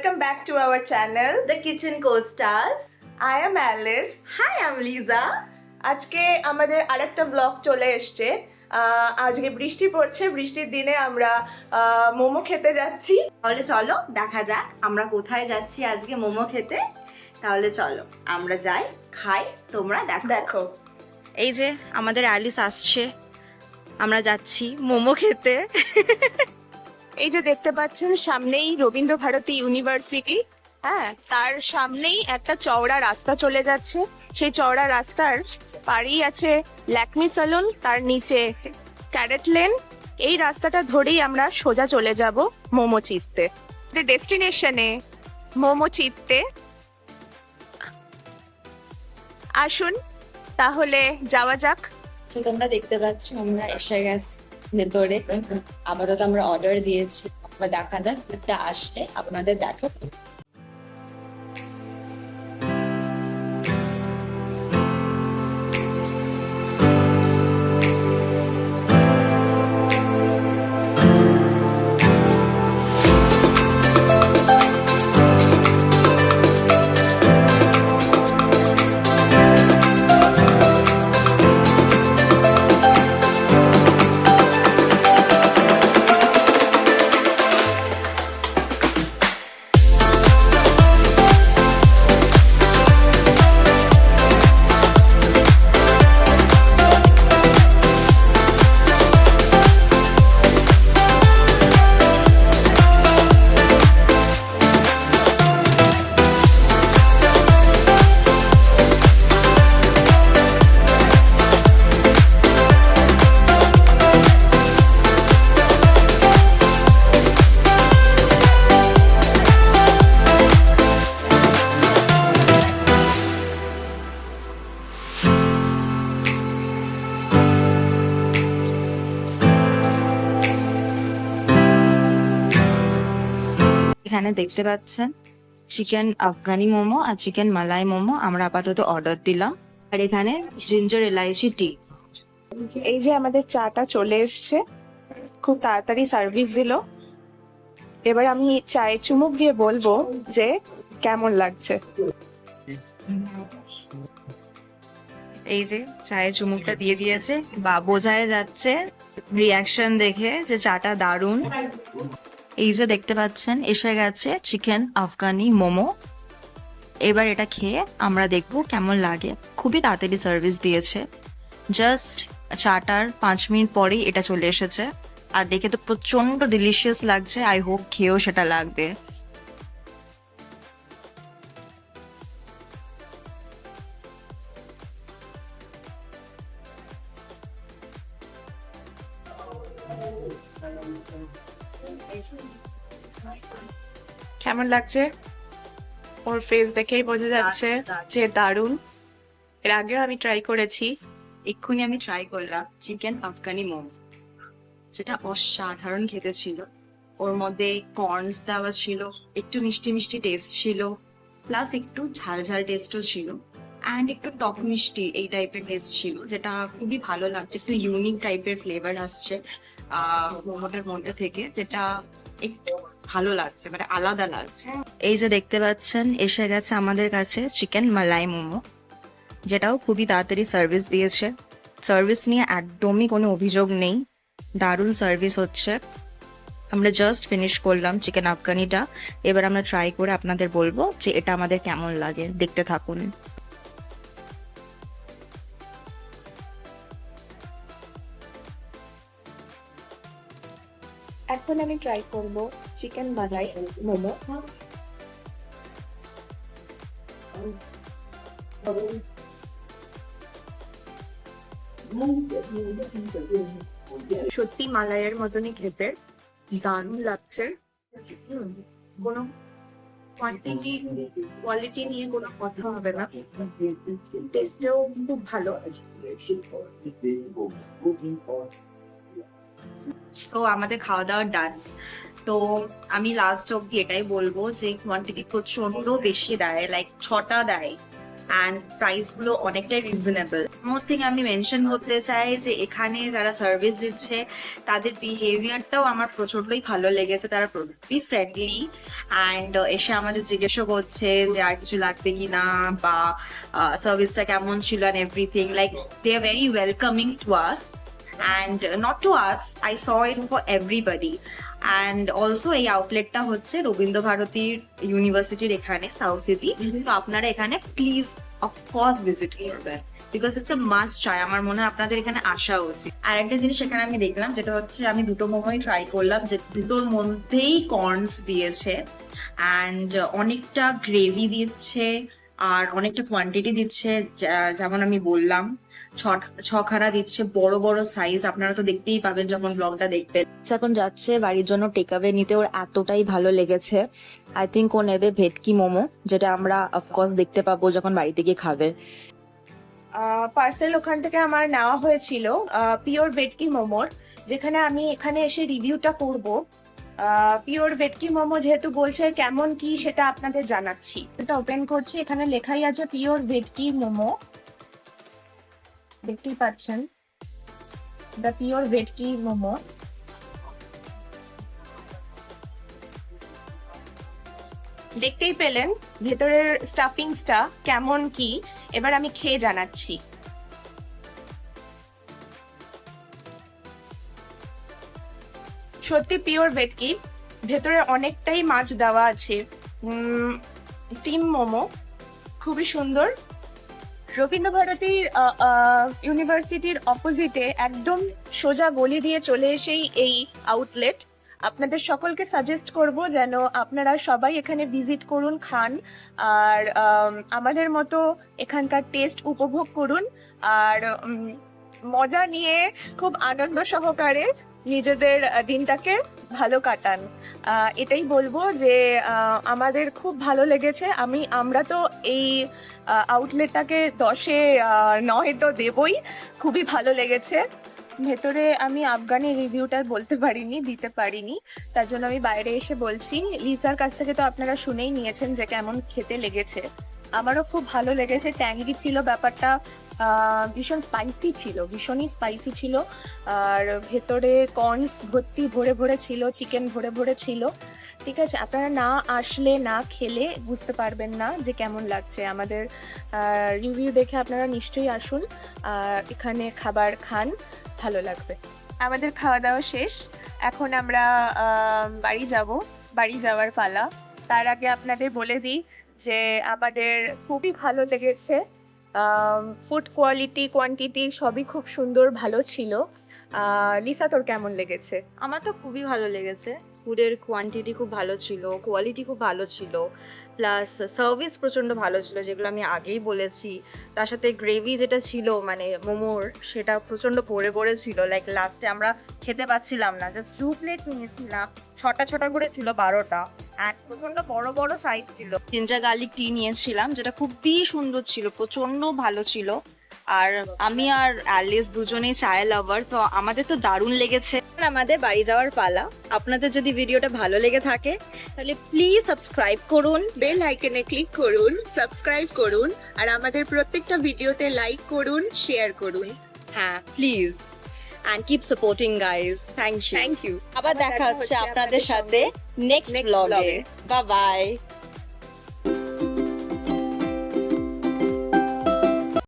Welcome back to our channel, The Kitchen Co-Stars. I am Alice. Hi, I'm Lisa. আজকে আমাদের আরেকটা blog চলে এসছে। আজকে বৃষ্টি পড়ছে, বৃষ্টির দিনে আমরা মোমো খেতে যাচ্ছি। তাহলে চলো দেখা যাক আমরা কোথায় যাচ্ছি আজকে মোমো খেতে। তাহলে চলো আমরা যাই, খাই, তোমরা দেখো। এই যে আমাদের অ্যালিস আসছে, আমরা যাচ্ছি মোমো খেতে। এই যে দেখতে পাচ্ছেন সামনেই রবীন্দ্র ভারতী ইউনিভার্সিটি, হ্যাঁ, তার সামনেই একটা চওড়া রাস্তা চলে যাচ্ছে। সেই চওড়া রাস্তার পাড়েই আছে ল্যাকমি সালুন, তার নিচে ক্যারেট লেন। এই রাস্তাটা ধরেই আমরা সোজা চলে যাব মোমো চিত্তে, ডেস্টিনেশনে মোমো চিত্তে। আসুন তাহলে যাওয়া যাক। তোমরা দেখতে পাচ্ছ আমরা এসে গেছি ভেতরে। আপাতত আমরা অর্ডার দিয়েছি, আমরা দেখা যাক এটা আসলে আপনাদের দেখো। এখানে দেখতে পাচ্ছেন চিকেন আফগানি মোমো আর চিকেন মালাই মোমো আমরা আপাতত অর্ডার দিলাম। আর এখানে জিঞ্জার এলাইচি টি। এই যে আমাদের চাটা চলে এসছে, খুব তাড়াতাড়ি সার্ভিস দিল। এবার আমি চায়ে চুমুক দিয়ে বলবো যে কেমন লাগছে। এই যে চায়ের চুমুকটা দিয়ে দিয়েছে, বা বোঝাই যাচ্ছে রিয়াকশন দেখে যে চাটা দারুণ। এই যে দেখতে পাচ্ছেন এসে গেছে চিকেন আফগানি মোমো। এবার এটা খেয়ে আমরা দেখবো কেমন লাগে। খুবই তাড়াতাড়ি সার্ভিস দিয়েছে, জাস্ট চাটার 5 মিনিট পরেই এটা চলে এসেছে। আর দেখে তো প্রচন্ড ডিলিশিয়াস লাগছে, আই হোপ খেয়েও সেটা লাগবে। কেমন লাগছে? ওর ফেস দেখেই বোঝা যাচ্ছে যে দারুণ। এর আগেও আমি ট্রাই করেছি। এক্ষুনি আমি ট্রাই করলাম চিকেন আফগানি মোমো, যেটা অসাধারণ খেতে ছিল। ওর মধ্যে কর্নস দেওয়া ছিল, একটু মিষ্টি মিষ্টি টেস্ট ছিল, প্লাস একটু ঝাল ঝাল টেস্টও ছিল, অ্যান্ড একটু টক মিষ্টি এই টাইপের টেস্ট ছিল, যেটা খুবই ভালো লাগছে। একটু ইউনিক টাইপের ফ্লেভার আসছে মোমোটার মধ্যে থেকে, যেটা একটু ভালো লাগছে, মানে আলাদা লাগছে। এই যে দেখতে পাচ্ছেন এসে গেছে আমাদের কাছে চিকেন মালাই মোমো, যেটাও খুবই তাড়াতাড়ি সার্ভিস দিয়েছে। সার্ভিস নিয়ে একদমই কোনো অভিযোগ নেই, দারুণ সার্ভিস হচ্ছে। আমরা জাস্ট ফিনিশ করলাম চিকেন আফগানিটা। এবার আমরা ট্রাই করে আপনাদের বলবো যে এটা আমাদের কেমন লাগে। দেখতে থাকুন। এখন আমি ট্রাই করব চিকেন মালাই মোমো। সত্যি মালাইয়ের মতনই খেতে, দারুণ লাগছে। কোনো কোয়ালিটি নিয়ে কোনো কথা হবে না, টেস্টেও খুব ভালো। সো আমাদের খাওয়া দাওয়া ডান। তো আমি লাস্ট অব্দি এটাই বলবো যে কোয়ান্টিটি প্রচন্ড বেশি দেয়, লাইক 6টা দেয়। অ্যান্ড প্রাইস গুলো অনেকটাই রিজনেবল। মোর থেকে আমি মেনশন করতে চাই যে এখানে যারা সার্ভিস দিচ্ছে তাদের বিহেভিয়ারটাও আমার প্রচন্ডই ভালো লেগেছে। তারা খুবই ফ্রেন্ডলি অ্যান্ড এসে আমাদের জিজ্ঞেসও করছে যে আর কিছু লাগবে কিনা বা সার্ভিসটা কেমন ছিল and everything. Like they are very welcoming to us and not to us, I saw it for everybody. And also এই আউটলেটটা হচ্ছে রবীন্দ্র ভারতীর ইউনিভার্সিটির এখানে সাউথ সিটি। তো আপনারা এখানে প্লিজ অফকোর্স ভিজিট করবেন, because it's a must try. আমার মনে হয় আপনাদের এখানে আসা উচিত। আর একটা জিনিস এখানে আমি দেখলাম, যেটা হচ্ছে আমি দুটো মোমোই ট্রাই করলাম, যে দুটোর মধ্যেই কর্নস দিয়েছে অ্যান্ড অনেকটা গ্রেভি দিচ্ছে আর অনেকটা কোয়ান্টিটি দিচ্ছে। যেমন আমি বললাম ছখানা দিচ্ছে, বড় বড় সাইজ। আপনারা তো দেখতেই পাবেন যখন ব্লগটা দেখবেন। এখন যাচ্ছে বাড়ির জন্য টেকআওয়ে নিতে, ওর এতটাই ভালো লেগেছে। আই থিঙ্ক ও নেবে ভেটকি মোমো, যেটা আমরা অফকোর্স দেখতে পাবো যখন বাড়িতে গিয়ে খাবে। পার্সেল ওখান থেকে আমার নেওয়া হয়েছিল পিওর ভেটকি মোমোর, যেখানে আমি এখানে এসে রিভিউটা করব। পিওর ভেটকি মোমো যেহেতু বলছে কেমন কি সেটা আপনাদের জানাচ্ছি। এটা ওপেন করছি, এখানে লেখাই আছে পিওর ভেটকি মোমো, দেখতেই পাচ্ছেন দ্য পিওর ভেটকি মোমো। দেখতেই পেলেন ভেতরের স্টাফিংসটা কেমন কি, এবার আমি খেয়ে জানাচ্ছি। সত্যি পিওর ভেটকি, ভেতরে অনেকটাই মাছ দেওয়া আছে। স্টিম মোমো খুবই সুন্দর। রবীন্দ্র ভারতী ইউনিভার্সিটির অপোজিটে একদম সোজা গলি দিয়ে চলে এসেই এই আউটলেট। আপনাদের সকলকে সাজেস্ট করব যেন আপনারা সবাই এখানে ভিজিট করুন, খান আর আমাদের মতো এখানকার টেস্ট উপভোগ করুন আর মজা নিয়ে খুব আনন্দ সহকারে নিজেদের দিনটাকে ভালো কাটান। এটাই বলবো যে আমাদের খুব ভালো লেগেছে। আমরা তো এই আউটলেটটাকে 10-এ 9 তো দেবই, খুবই ভালো লেগেছে। ভেতরে আমি আফগানি রিভিউটা দিতে পারিনি, তার জন্য আমি বাইরে এসে বলছি। লিসার কাছ থেকে তো আপনারা শুনেই নিয়েছেন যে কেমন খেতে লেগেছে। আমারও খুব ভালো লেগেছে, ট্যাঙ্গি ছিল ব্যাপারটা, ভীষণ স্পাইসি ছিল, ভীষণই স্পাইসি ছিল। আর ভেতরে কর্নস ভর্তি ভরে ভরে ছিল, চিকেন ভরে ভরে ছিল। ঠিক আছে, আপনারা না আসলে না খেলে বুঝতে পারবেন না যে কেমন লাগছে। আমাদের রিভিউ দেখে আপনারা নিশ্চয়ই আসুন, এখানে খাবার খান, ভালো লাগবে। আমাদের খাওয়া দাওয়া শেষ, এখন আমরা বাড়ি যাব, বাড়ি যাওয়ার পালা। তার আগে আপনাদের বলে দিই যে আমাদের খুবই ভালো লেগেছে। ফুড কোয়ালিটি কোয়ান্টিটি সবই খুব সুন্দর ভালো ছিল। লিসা, তোর কেমন লেগেছে? আমার তো খুবই ভালো লেগেছে। ফুডের কোয়ান্টিটি খুব ভালো ছিল, কোয়ালিটি খুব ভালো ছিল, প্লাস সার্ভিস প্রচন্ড ভালো ছিল, যেগুলো আমি আগেই বলেছি। তার সাথে গ্রেভি যেটা ছিল মানে মোমোর, সেটা প্রচন্ড ভরে ভরে ছিল। লাইক লাস্টে আমরা খেতে পাচ্ছিলাম না, জাস্ট 2 প্লেট নিয়েছিলাম, ছটা করে ছিল 12টা, আর প্রচন্ড বড় বড় সাইজ ছিল। জিঞ্জার গার্লিক টি নিয়েছিলাম, যেটা খুবই সুন্দর ছিল, প্রচন্ড ভালো ছিল। আর আমি আর অ্যালিস দুজনেই চায় লাভার, তো আমাদের তো দারুণ লেগেছে। আমাদের বাড়ি যাওয়ার পালা। আপনাদের যদি ভিডিওটা ভালো লেগে থাকে তাহলে প্লিজ সাবস্ক্রাইব করুন, বেল আইকনে ক্লিক করুন, সাবস্ক্রাইব করুন আর আমাদের প্রত্যেকটা ভিডিওতে লাইক করুন, শেয়ার করুন। হ্যাঁ please, and keep supporting guys. Thank you. Thank you. আবার দেখা হচ্ছে আপনাদের সাথে নেক্সট ব্লগে। Bye by.